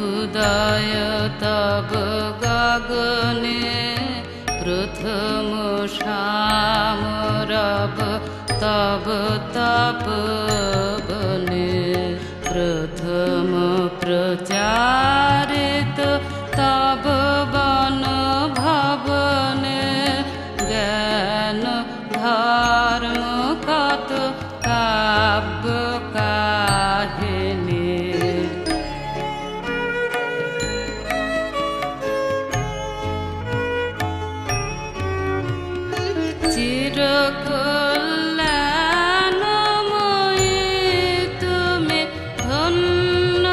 উদয় তব গগনে, প্রথম শ্যাম রব তব তপবনে, প্রথম প্রচারিত তব বন ভবনে, জ্ঞান ধর্ম কত কাব্য কাহিনী। চিরকল্যাণময়ী তুমি ধন্য,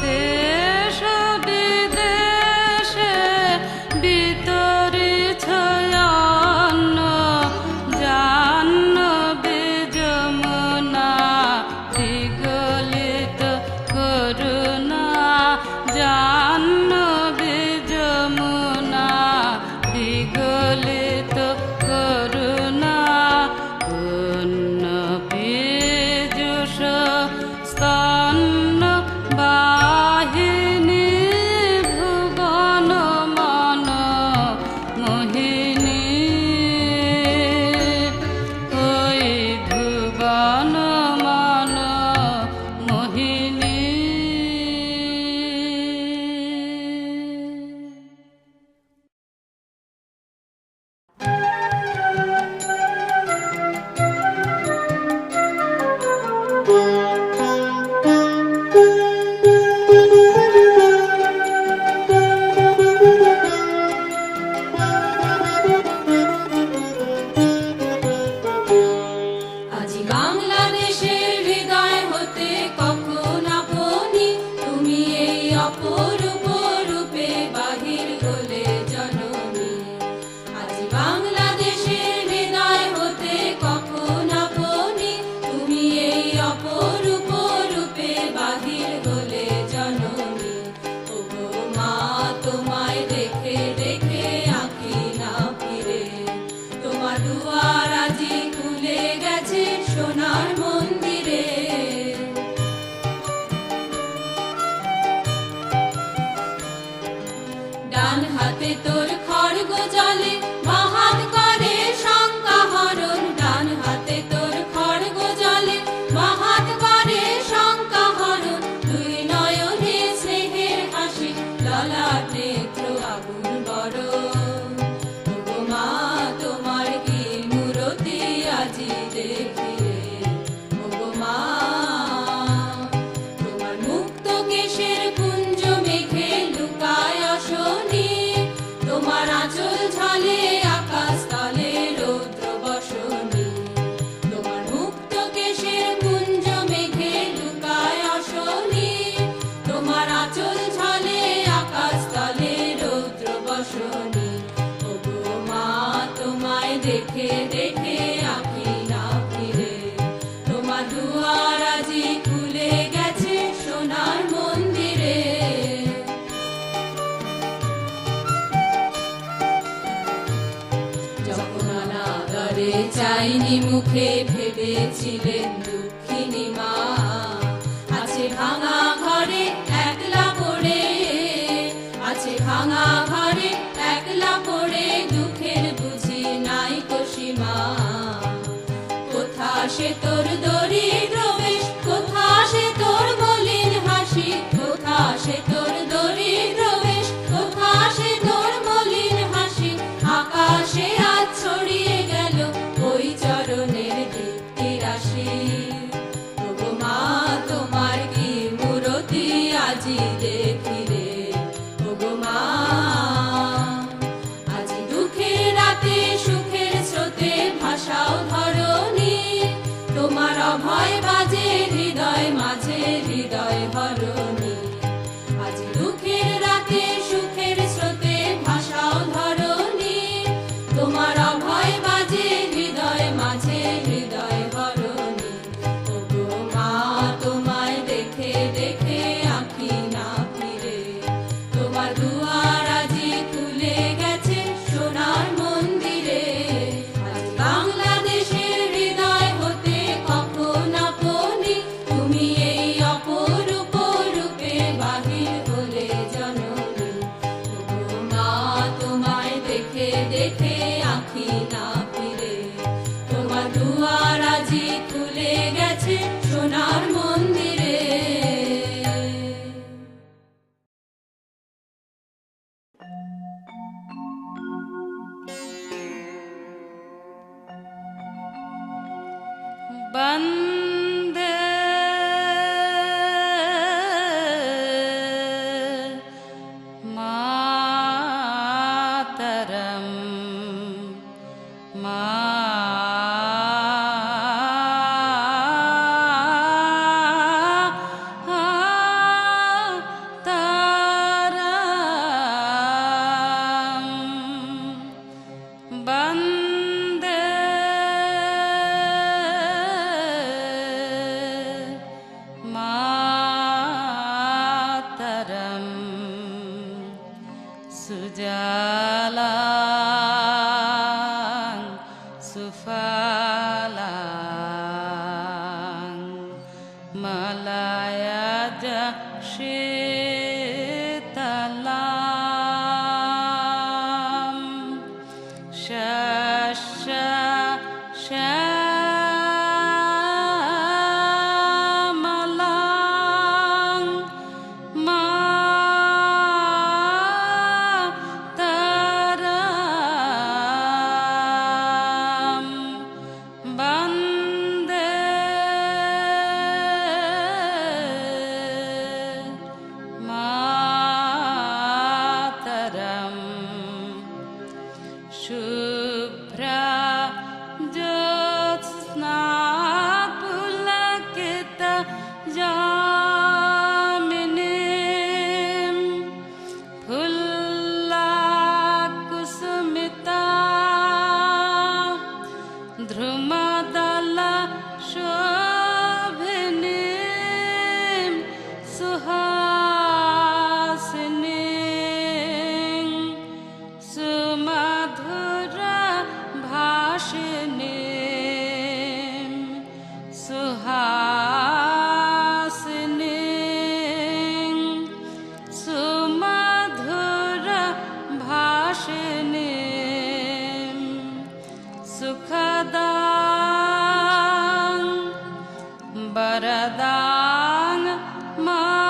দেশ বিদেশে বিতরিছ অন্ন, জাহ্নবী যমুনা বিগলিত করুণা, জাহ্নবী যমুনা বিগলিত করুণা, পুণ্য পীযুষ স্তন্য বাহিনী, ভুবন মন মোহিনী, ওই ভুবন মন মোহিনী। আজি বাংলাদেশের হৃদয় হতে কখন আপনি তুমি এই অপরূপ রূপে বাহির হলে জননী। আজি বাংলাদেশের হৃদয় হতে কখন আপনি তুমি এই অপরূপ রূপে বাহির হলে জননী। ওগো মা তোমায় দেখে দেখে আঁখি না ফিরে, তোমার দুয়ার আজি খুলে গেছে সোনার মন্দিরে। ডান হাতে তোর খড়গ জলে, বাঁ হাত করে শঙ্খ দেখে দেখে আঁখি না ফিরে, তোমার দুয়ার আজি খুলে গেছে সোনার মন্দিরে। যখন অনাদরে চাইনি মুখে ভেবেছিলেন দুঃখিনী মা, আছে ভাঙা ঘরে একলা পড়ে, আছে ভাঙা ঘরে একলা পড়ে, দুঃখের বুঝি নাই কো সীমা। কোথা সে তোর দরিদ্র বেশ, কোথা সে তোর মলিন হাসি, কোথা সে তোর দরিদ্র বেশ, কোথা সে তোর মলিন হাসি। আকাশে আজ ছড়িয়ে গেল ওই চরণের দীপ্তি রাশি। ওগো মা তোমার কি মূরতি আজি দেখি রে, ওগো মা আজি দুঃখের রাতে সুখের স্রোতে ভাষাও ধরণী, তোমার অভয় বাজে হৃদয় মাঝে হৃদয় হরণী। আজি দুঃখের রাতে সুখের স্রোতে ভাষাও ধরণী, তোমার অভয় বাজে হৃদয় মাঝে হৃদয় হরণী। ওগো মা তোমায় দেখে দেখে আঁখি না ফিরে, তোমার দুয়ার আজি খুলে গেছে সোনার মন্দিরে। আজ বাংলাদেশের হৃদয় হতে কখন আপনি, তুমি এই অপরূপ রূপে বাহির হলে জননী। ওগো মা তোমায় দেখে দেখে আঁখি না ফিরে, তোমার দুয়ার আজি খুলে গেছে সোনার মন্দিরে। বন্দে মাতরম, মাতরম। বন্দে মাতরম। সুজলাং সুফলাং মলয়জ শীতলাম। শস্য শ্যামলাং মাতরম। বন্দে মাতরম। শুভ্রা জ্যোৎস্না পুলকিত যামিনীম, ফুল্লকুসুমিতা ধ্রুমদল শোভিনীম, সুহাসিনীম সুমধুর ভাষিনীম, সুহাসিনীম সুমধুর ভাষিনীম। সুখদাং বরদাং মাতরম।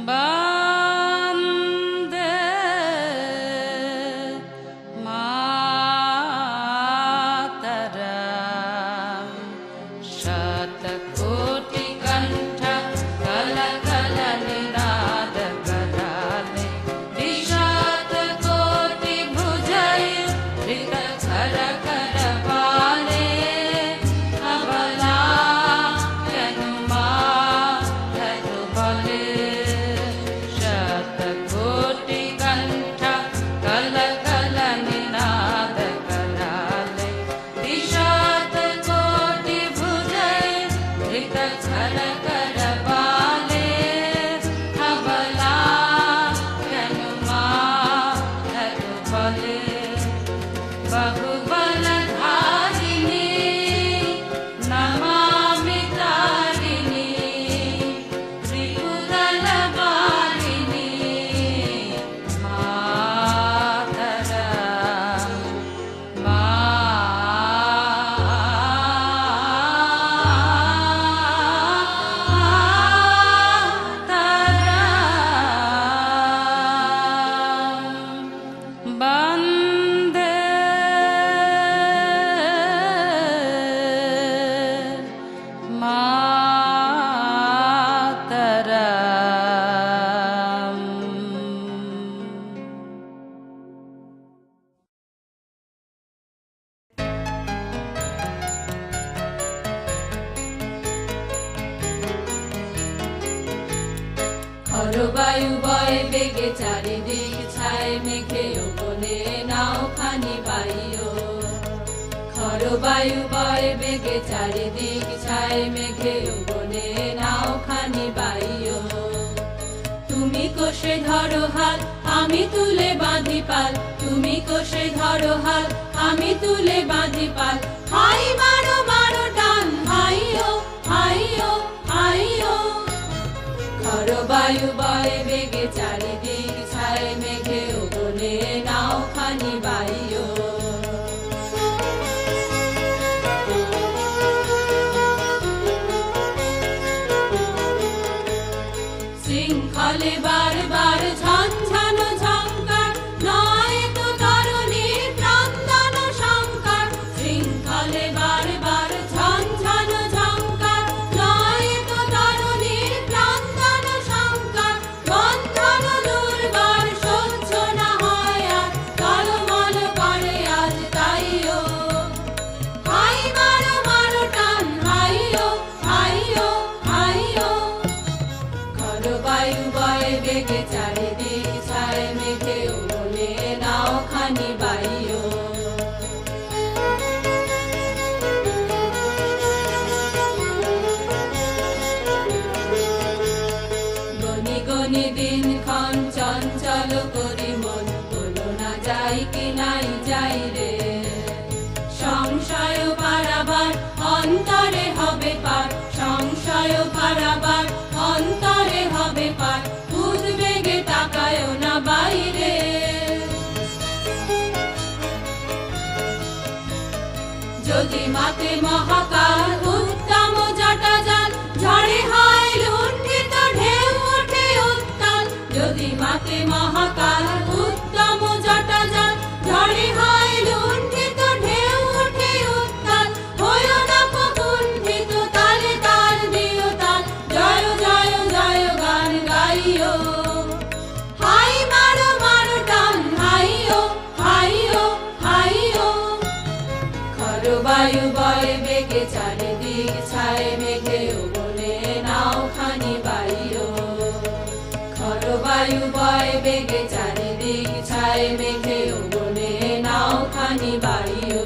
বন্দে মাতরম। শতকোটি কণ্ঠ কল কল নিনাদ করাল, বায়ু বয় বেগে চারিদিক ছায় মেঘে ওপনে নাও খানি বাইও খর বায়ু বয় বেগে চারিদিক ছায় মেঘে ওপনে নাও খানি বাইও তুমি কোষে ধরো হাল আমি তুলে বাঁধি পাল তুমি কোষে ধরো হাল আমি তুলে বাঁধি পাল হাই মারো মারো টান হাইও হাইও হাইও খর বায়ু বয় বেগে চারিদিক ছায় মেঘে ওপনে নাও খানি বাইও শৃঙ্খলে বারবার ঝঞ্ঝানো ঝঙ্কার নয় তো তরুণীর প্রাণদান শঙ্কর শৃঙ্খলে বারবার ঝঞ্ঝানো ঝঙ্কার নয় তো তরুণীর প্রাণদান শঙ্কর বন্ধন দুর্বার সহ্য না হয় আর টলমল করে আজ তাইও হাই মারো মারো টান হাইও হাইও হাইও খর বায়ু বয় বেগে চারিদিক ছায় মেঘে ওপনে নাও খানি বাইও গনি গনি দিন ক্ষণ চঞ্চল করি মন বলো না যাই কি নাই যাই রে সংশয় পারাবার অন্তরে হবে পার সংশয় পারাবার অন্তরে হবে পার উদ্বেগে তাকায়ও না বাইরে যদি মাতে মহাকাল উত্তম জটা জাল ঝড়ে হয় লুণ্ঠিত ঢেউ ওঠে উত্তাল যদি মাতে মহাকাল উত্তম জটা জাল ঝড়ে হয় লুণ্ঠিত ঢেউ ওঠে উত্তাল হয়ো না কুণ্ঠিত তালে তাল দিও তাল জয় জয় জয় গান গাইও হাই মারো মারো টান হাইও হাইও হাইও খর বায়ু বয় বেগে চারিদিক ছায় মেঘে ওপনে নাও খানি বাইও খর বায়ু বয় বেগে চারিদিক ছায় মেঘে ওপনে নাও খানি বাইও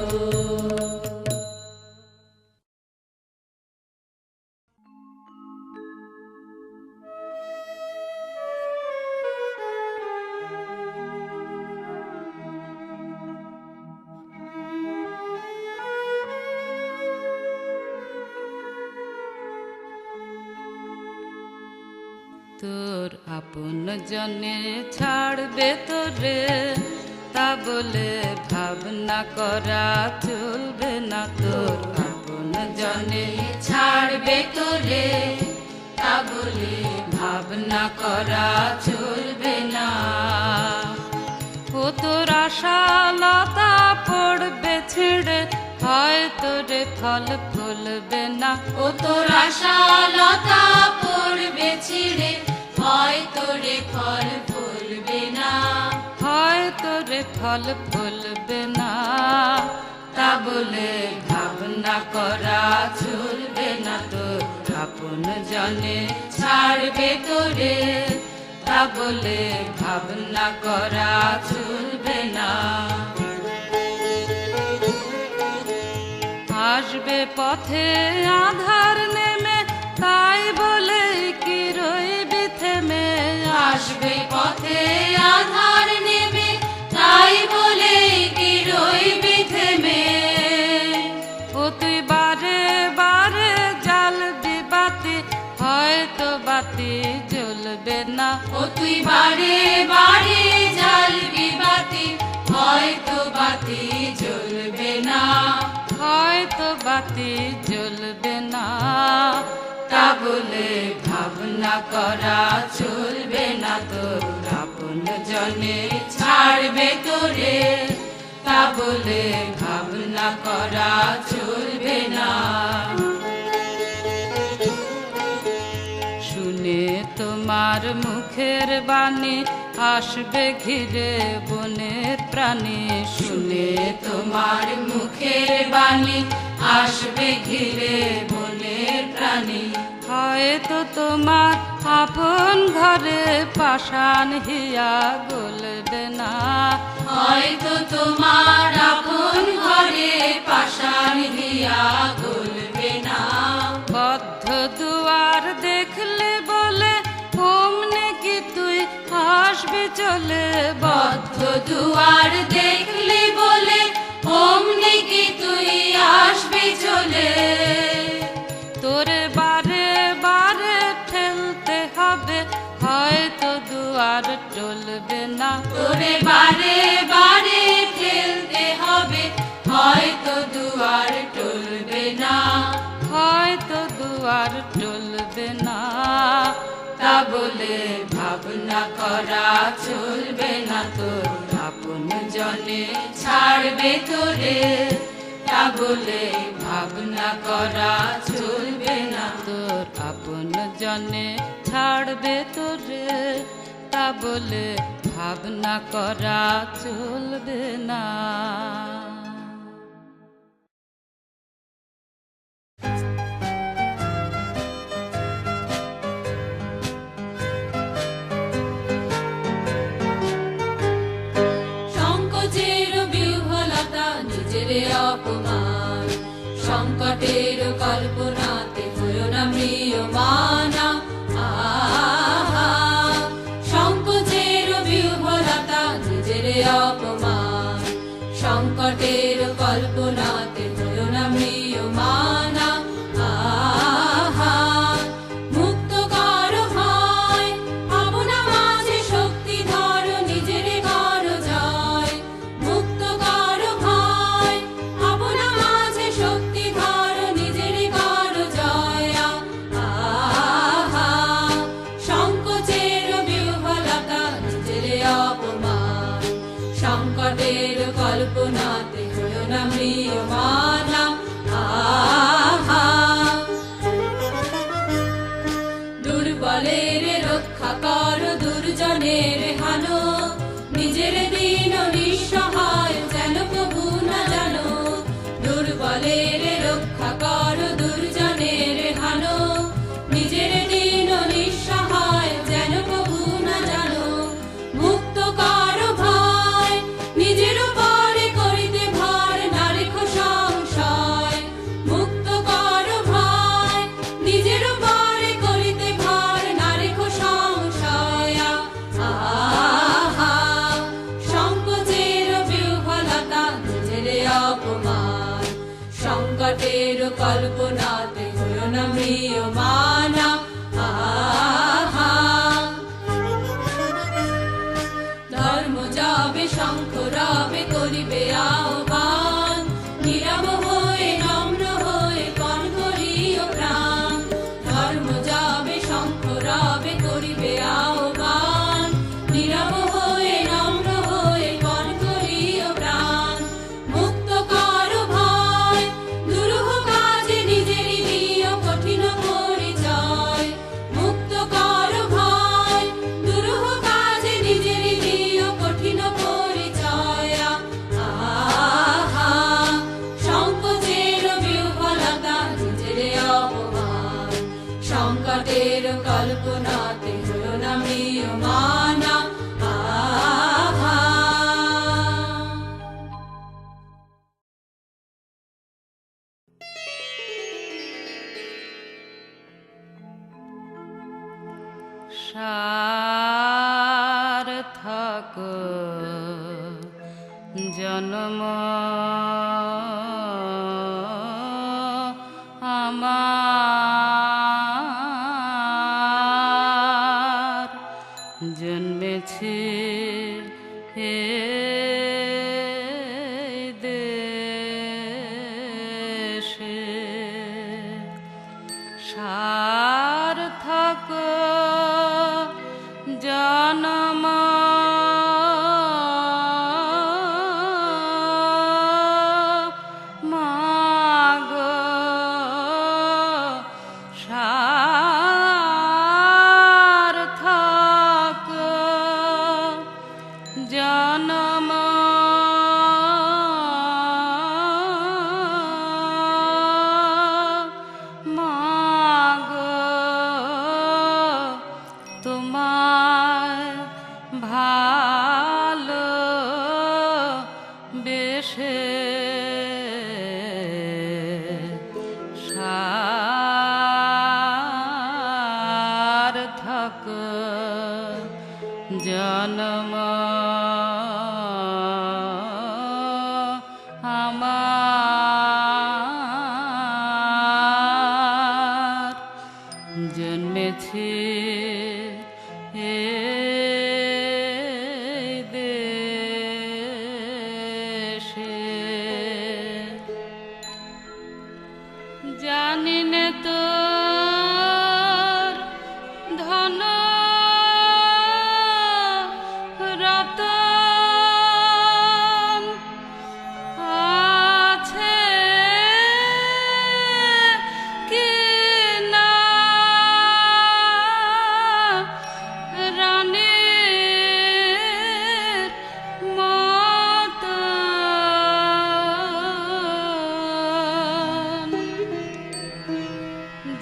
তোর আপন জনে ছাড়বে তোরে তা বলে ভাবনা করা চলবে না তোর আপন জনে ছাড়বে তোরে তা বলে ভাবনা করা চলবে না ও তোর আশালতা পড়বে ছেড়ে হয়তো রে ফল ফলবে না ও তোর আশালতা পড়বে ছিঁড়ে হয়তো রে ফল ফলবে না হয়তো রে ফল ফলবে না তা বলে ভাবনা করা চলবে না তোর আপন জনে ছাড়বে তোরে তা বলে ভাবনা করা চলবে না আসবে পথে আধার নেমে তাই বলে কি রইবি থেমে আসবে পথে আধার নেমে তাই বলে কি রইবি থেমে ও তুই বারে বারে জ্বালবি বাতি হয়তো বাতি জ্বলবে না ও তুই বারে বারে জ্বালবি বাতি হয়তো বাতি জ্বলবে না হয়তো বাতি জ্বলবে না তা বলে ভাবনা করা চলবে না তোর আপন জনে ছাড়বে তোরে তা বলে ভাবনা করা চলবে না শুনে তোমার মুখের বাণী আসবে ঘিরে বনের প্রাণী শুনে তোমার মুখের বাণী আসবে ঘিরে বনের প্রাণী হয়তো তোমার আপন ঘরে পাষাণ হিয়া গলবে না। হয়তো তোমার আপন ঘরে পাষাণ হিয়া গলবে না। বদ্ধ দুয়ার দেখলে বলে অমনে কি তুই আসবি চলে। বদ্ধ দুয়ার দেখলে বলে অমনি কি তুই আসবি চলে। তোরে বারে বারে ঠেলতে হবে, হয়তো দুয়ার টলবে না। তোরে বারে বারে ঠেলতে হবে, হয়তো দুয়ার টলবে না। হয়তো দুয়ার টলবে না। তা বলে ভাবনা করা চলবে না, তোর আপন জনে ছাড়বে তোরে। তা বলে ভাবনা করা চলবে না, তোর আপন জনে ছাড়বে তোরে। তা বলে ভাবনা করা চলবে না। সংকোচের বিহ্বলতা নিজের অপমান, সংকটের কল্পনাতে হয়ো না ম্রিয়মানা। আহা, সংকোচের বিহ্বলতা নিজের অপমান, সংকটের কল্পনাতে হয়ো না ম্রিয়মানা। আহা, মুক্ত করো ভয়, ভাবনা মাঝে শক্তি ধরো, নিজের করো জয়। মুক্ত করো ভয়, ভাবনা মাঝে শক্তি ধরো, নিজের করো জয়। আহা, সংকোচের বিহ্বলতা নিজের অপমান, সংকটের কল্পনাতে হয়ো না ম্রিয়মানা। আহা, দুর্বলের রক্ষা করো, দুর্জনের হানো, নিজের দিন নিঃসহায় যেন কবু না জানো। দুর্বলের রক্ষা করো, দুর্জনের হানো, নিজের দিন নিঃসহায় যেন কবু না জানো। মুক্ত করো ভয়, নিজের উপরে করিতে ভর, না রেখো সংশয়। মুক্ত করো ভয়, নিজের উপরে করিতে ভর, না রেখো সংশয়। আহা, সংকোচের বিহ্বলতা নিজের অপমান, সংকটের কল্পনাতে হয়ো না ম্রিয়মানা। আহা, ধর্ম যাবে শঙ্খ রবে করিবে আহ্বান, নীরব হয়ে নম্র হয়ে পণ করিও প্রাণ। ধর্ম যাবে শঙ্খ রবে করিবে আহ্বান, নীরব হয়ে নম্র হয়ে পণ করিও প্রাণ। মুক্ত করো ভয়, দুরূহ কাজে নিজেরই দিও কঠিন পরিচয়। মুক্ত করো ভয়, দুরূহ কাজে নিজেরই দিও কঠিন পরিচয়। আহা, সংকোচের বিহ্বলতা নিজের অপমান, সংকটের কল্পনাতে হয়ো না ম্রিয়মানা। আহা, সার্থক জন্ম আমার, জন্মেছি এই দেশে। সার্থক জন্ম মাগো, সার্থক জন্ম জনম আমার জন্মেছি এই দেশে, জানি না তোর ধন রতন আছে কি না, রানীর মতন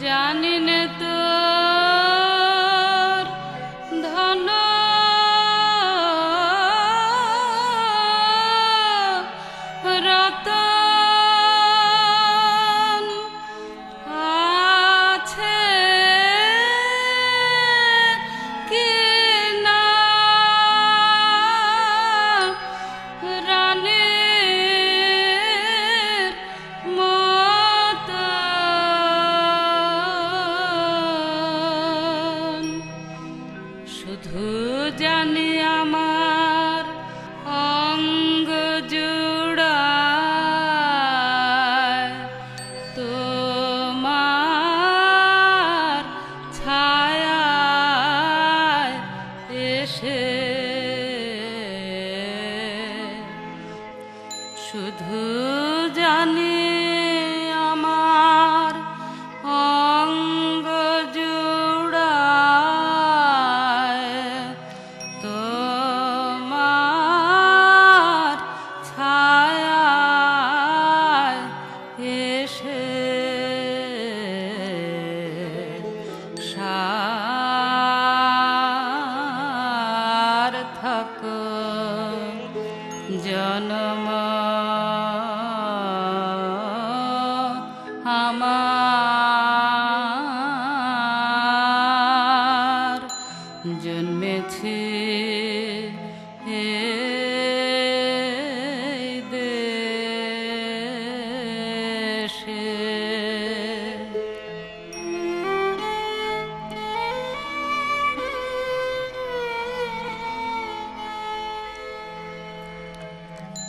জানি না তোর ধন রতন আছে কি না, রানীর মতন শুধু জানি আমার অঙ্গ জুড়ায় তোমার ছায়ায় এসে, শুধু জানি আমার অঙ্গ জুড়ায় তোমার ছায়ায় এসে সার্থক জনম আমার জন্মেছি এই দেশে।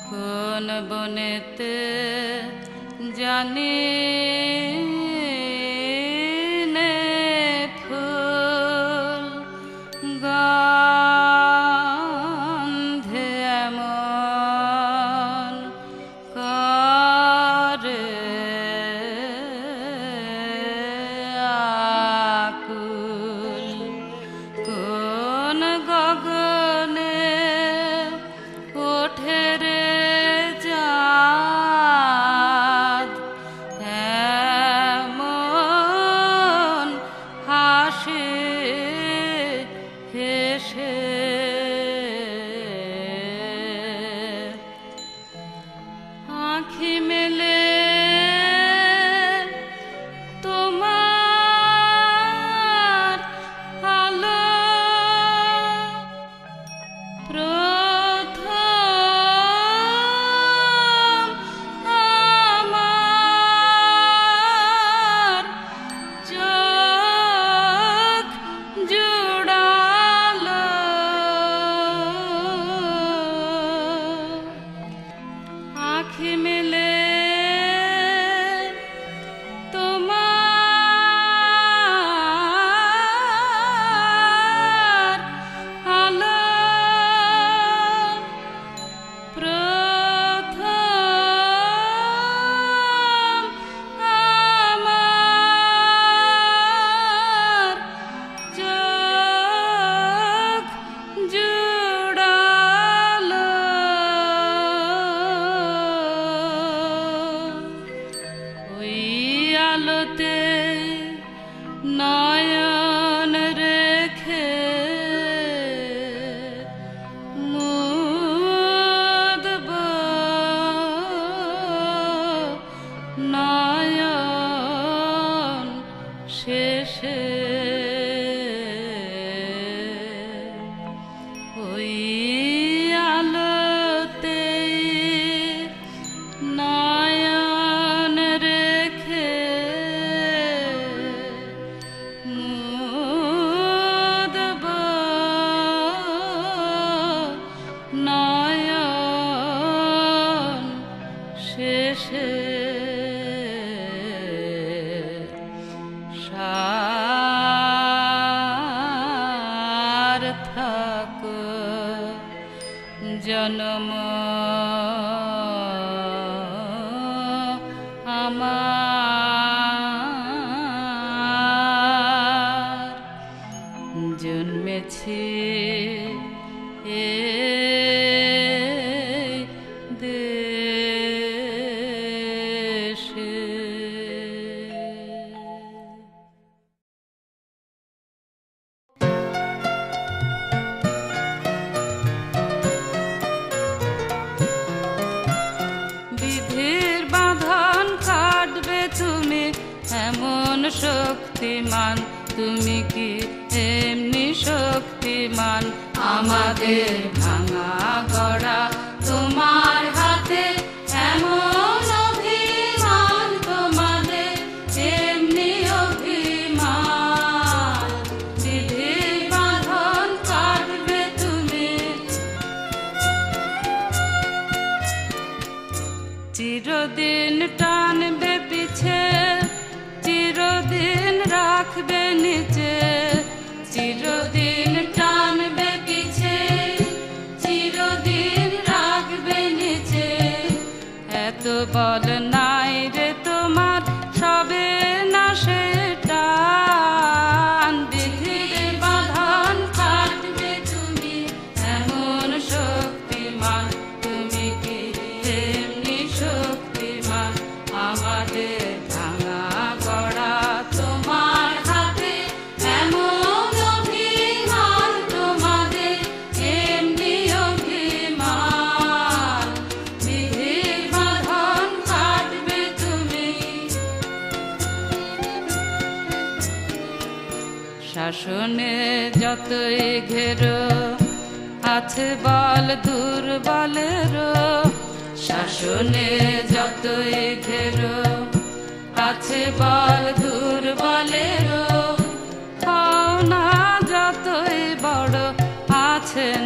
কোন বনেতে জানি নে ফুল গন্ধে এমন করে আকুল, কোন গগনে ওঠে রে চাঁদ এমন হাসি হেসে, আঁখি মেলে তোমার আলো প্রথম আমার চোখ জুড়ালো, ওই আলোতে নয়ন রেখে মুদব নয়ন শেষে সার্থক জন্ম আমার জন্মেছি এই দেশে। বিধির বাঁধন কাটবে তুমি এমন শক্তিমান, তুমি কি এমনি শক্তিমান? আমাদের ভাঙা গড়া তোমার হাতে এমন অভিমান, তোমাদের এমনি অভিমান। বিধির বাঁধন কাটবে তুমি, চিরদিন টানবে পিছে, চিরদিন রাখবে নিচে। চিরদিন টানবে পিছে, চিরদিন রাখবে নিচে। এত বল নাই রে তোমার, সবে না সেটা। বিধির বাঁধন কাটবে তুমি এমন শক্তিমান, তুমি কি এমনি শক্তিমান? আমাদের ভাঙা গড়া তোমার হাতে এমন অভিমান, তোমাদের এমনি অভিমান। বিধির বাঁধন কাটবে তুমি। শাসনে যতই ঘেরো আছে বল দুর্বলেরও, শাসনে যতই ঘেরো আছে বল দুর্বলেরও। হও না যতই বড় আছেন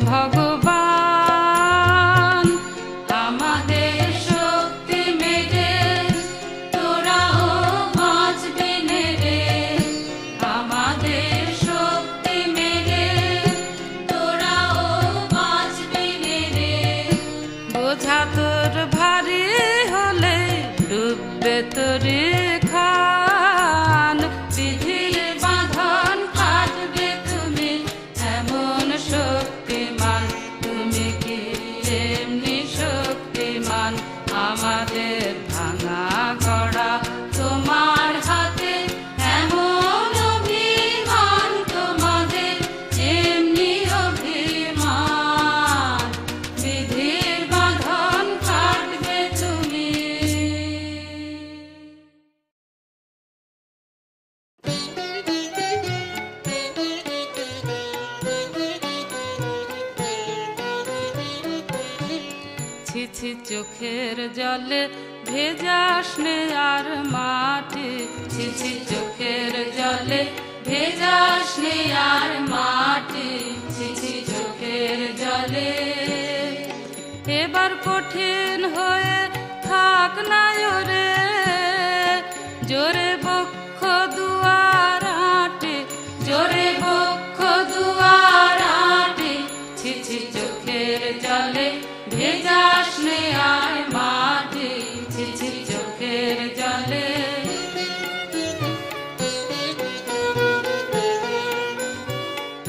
ভগবান, আমাদের শক্তি মেরে তোরাও বাঁচবি নে রে। আমাদের শক্তি মেরে তোরাও বাঁচবি নে রে। বোঝা তোর ভারী হলে ডুববে তোরে খান। বিধির বাঁধন কাটবে তুমি এমন শক্তিমান, তুমি কি এমনি শক্তিমান? আমাদের ভাঙা গড়া তোমার হাতে এমন অভিমান, তোমাদের এমনি অভিমান। বিধির বাঁধন কাটবে তুমি। ছিছি চোখের জলে ভেজাস নে আর মাটি, ছিছি চোখের জলে ভেজাস নে আর মাটি। ছিছি চোখের জলে এবার কঠিন হয়ে থাক না রে, জোরে বক্ষ দুয়ার আটে, জোরে বক্ষ দুয়ার আটে। ছিছি চোখের জলে ভেজাস নে আর মাটি, ছিছি চোখের জলে।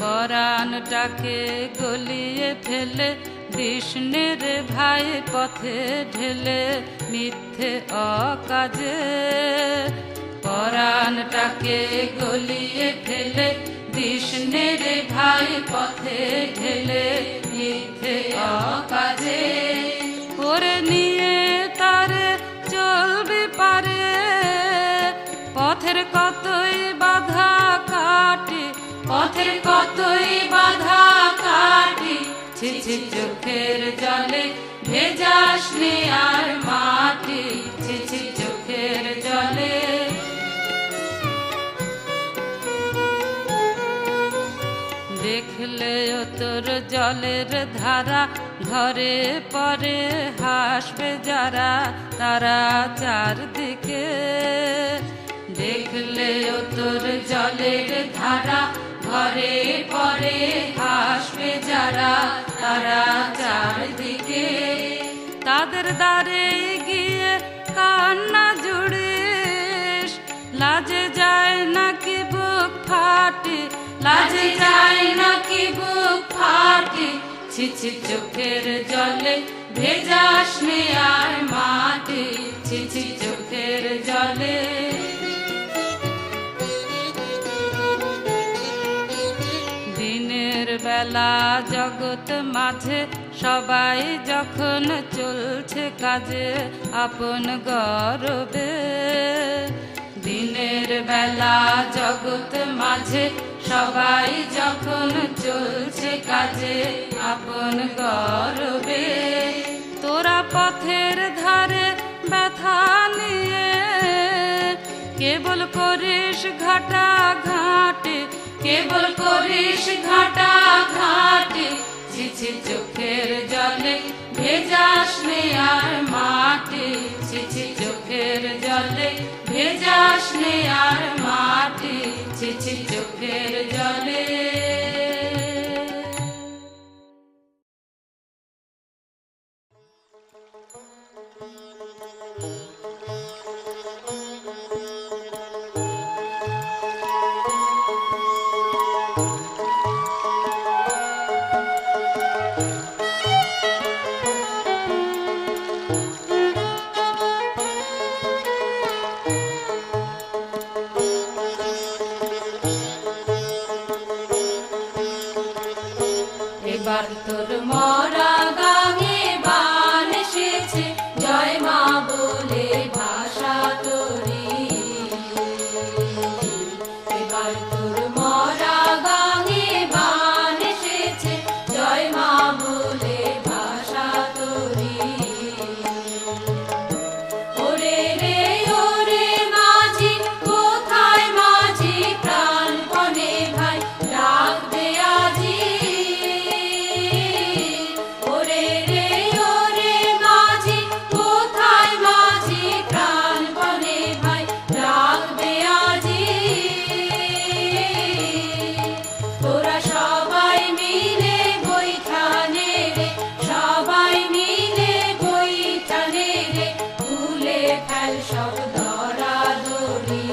পরাণটাকে গলিয়ে ফেলে দিসনে রে ভাই পথে ঢেলে মিথ্যে অকাজে। পরাণটাকে গলিয়ে ফেলে দিসনে রে ভাই পথে ঢেলে মিথ্যে অকাজে। করে নিয়ে তারে চলবি পারে, পথের কতই বাধা কাটে, পথের কতই বাধা কাটে। ঘাটি ছিছি চোখের জলে ভেজাস নে আর মাটি ছিছি চোখের জলে দেখলে ও তোর জলের ধারা ঘরে পরে হাসবে যারা তারা চারদিকে দেখলে ও তোর জলের ধারা ঘরে পরে হাসবে যারা তারা চারদিকে তাদের দ্বারে গিয়ে কান্না জুড়িস লাজে যায় নাকি বুক ফাটে লাজে যায় নাকি বুক ফাটে ছিছি চোখের জলে ভেজাস নে আর মাটি ছিছি চোখের জলে দিনের বেলা জগৎ মাঝে সবাই যখন চলছে কাজে আপন গর্বে দিনের বেলা জগৎ মাঝে সবাই যখন চলছে কাজে আপন গর্বে তোরা পথের ধারে ব্যথা নিয়ে কেবল করিস ঘাটা ঘাটে কেবল করিস ঘাটা ঘাটে ছিছি চোখের জলে ভেজাস নে আর মাটি ছিছি চোখের জলে ভেজাস নে আর মাটি ছিছি চোখের জলে এবার তোর মরা গাঙে বান এসেছে জয় মা বলে ভাষা তোরি এবার তোর মরা গাঙে বান এসেছে জয় মা বলে ভাষা তোরি ওরে রে ওরে মাঝি কোথায় মাঝি প্রাণপণে ভাই ডাক দে আজি ওরে রে ওরে মাঝি কোথায় মাঝি প্রাণপণে ভাই ডাক দে আজি তোরা সবাই মিলে বৈঠানে রে সবাই মিলে বৈঠানে রে ভুলে ফেল সব দরাদরি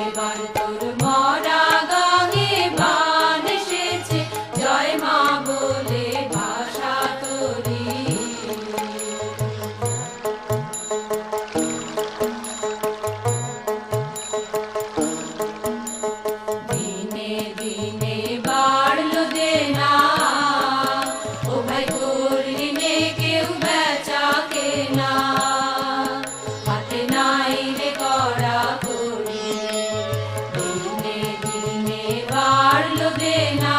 এবার তোর মরা গাঙে বান এসেছে জয় মা বলে ভাষা তোরি দিনে দিনে বাড়লো দেনা ও ভাই করলি নে কেউ বেচা কেনা হাতে নাই রে করা করি দিনে দিনে বাড়লো দেনা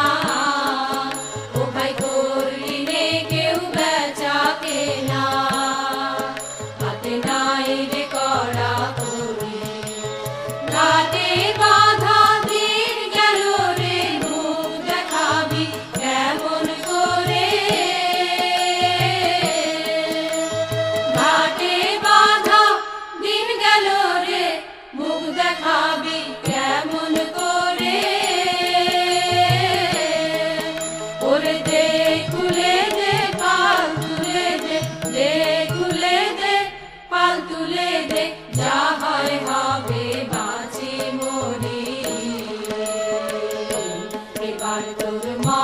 ও ভাই করলি নে কেউ বেচা কেনা হাতে নাই রে করা করি ঘাটে বাঁধা দিন গেল রে মুখ দেখাবি কেমন করে ঘাটে বাঁধা দিন গেল রে মুখ দেখাবি কেমন করে ওরে দে খুলে দে পাল তুলে দে খুলে দে পাল তুলে দে যা হয় হবে বাঁচি মরি এবার তোর মা